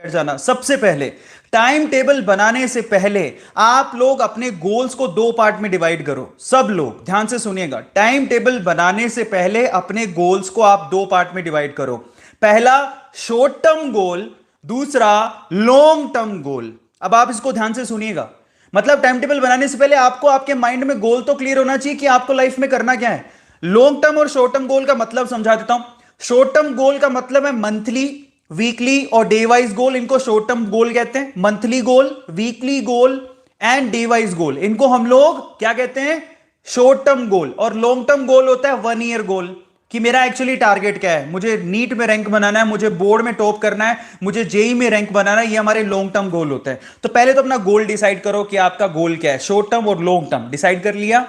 बैठ जाना। सबसे पहले टाइम टेबल बनाने से पहले आप लोग अपने गोल्स को दो पार्ट में डिवाइड करो। सब लोग ध्यान से सुनिएगा, टाइम टेबल बनाने से पहले अपने गोल्स को आप दो पार्ट में डिवाइड करो। पहला शॉर्ट टर्म गोल, दूसरा लॉन्ग टर्म गोल। अब आप इसको ध्यान से सुनिएगा, मतलब टाइम टेबल बनाने से पहले आपको आपके माइंड में गोल तो क्लियर होना चाहिए कि आपको लाइफ में करना क्या है। लॉन्ग टर्म और शॉर्ट टर्म गोल का मतलब समझा देता हूं। शॉर्ट टर्म गोल का मतलब है मंथली, वीकली और डे वाइज गोल, इनको शॉर्ट टर्म गोल कहते हैं। Monthly goal, weekly goal and day wise goal, इनको हम लोग क्या कहते हैं, शॉर्ट टर्म गोल। और लॉन्ग टर्म गोल होता है 1 ईयर गोल, कि मेरा एक्चुअली टारगेट क्या है, मुझे नीट में रैंक बनाना है, मुझे बोर्ड में टॉप करना है, मुझे जेई में रैंक बनाना है। ये हमारे लॉन्ग टर्म गोल होते हैं। तो पहले तो अपना गोल डिसाइड करो कि आपका गोल क्या है, शॉर्ट टर्म और लॉन्ग टर्म डिसाइड कर लिया,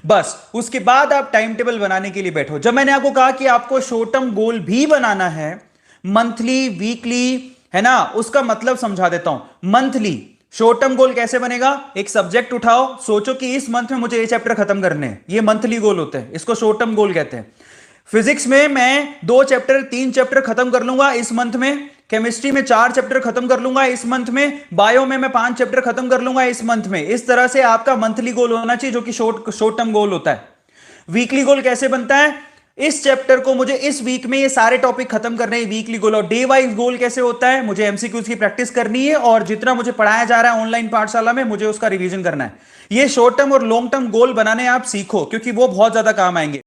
बस उसके बाद आप टाइम टेबल बनाने के लिए बैठो। जब मैंने आपको कहा कि आपको शॉर्ट टर्म गोल भी बनाना है, मंथली, वीकली, है ना, उसका मतलब समझा देता हूं। मंथली शॉर्ट टर्म गोल कैसे बनेगा, एक सब्जेक्ट उठाओ, सोचो कि इस मंथ में मुझे ये चैप्टर खत्म करने हैं, ये मंथली गोल होते हैं, इसको शॉर्ट टर्म गोल कहते हैं। फिजिक्स में मैं 2 चैप्टर 3 चैप्टर खत्म कर लूंगा इस मंथ में, केमिस्ट्री में 4 चैप्टर खत्म कर लूंगा इस मंथ में, बायो में मैं 5 चैप्टर खत्म कर लूंगा इस मंथ में। इस तरह से आपका मंथली गोल होना चाहिए, जो कि शॉर्ट टर्म गोल होता है। वीकली गोल कैसे बनता है, इस चैप्टर को मुझे इस वीक में ये सारे टॉपिक खत्म करने हैं, वीकली गोल। और डे वाइज गोल कैसे होता है, मुझे एमसीक्यूज की प्रैक्टिस करनी है और जितना मुझे पढ़ाया जा रहा है ऑनलाइन पाठशाला में, मुझे उसका रिवीजन करना है। ये शॉर्ट टर्म और लॉन्ग टर्म गोल बनाने आप सीखो, क्योंकि वो बहुत ज्यादा काम आएंगे।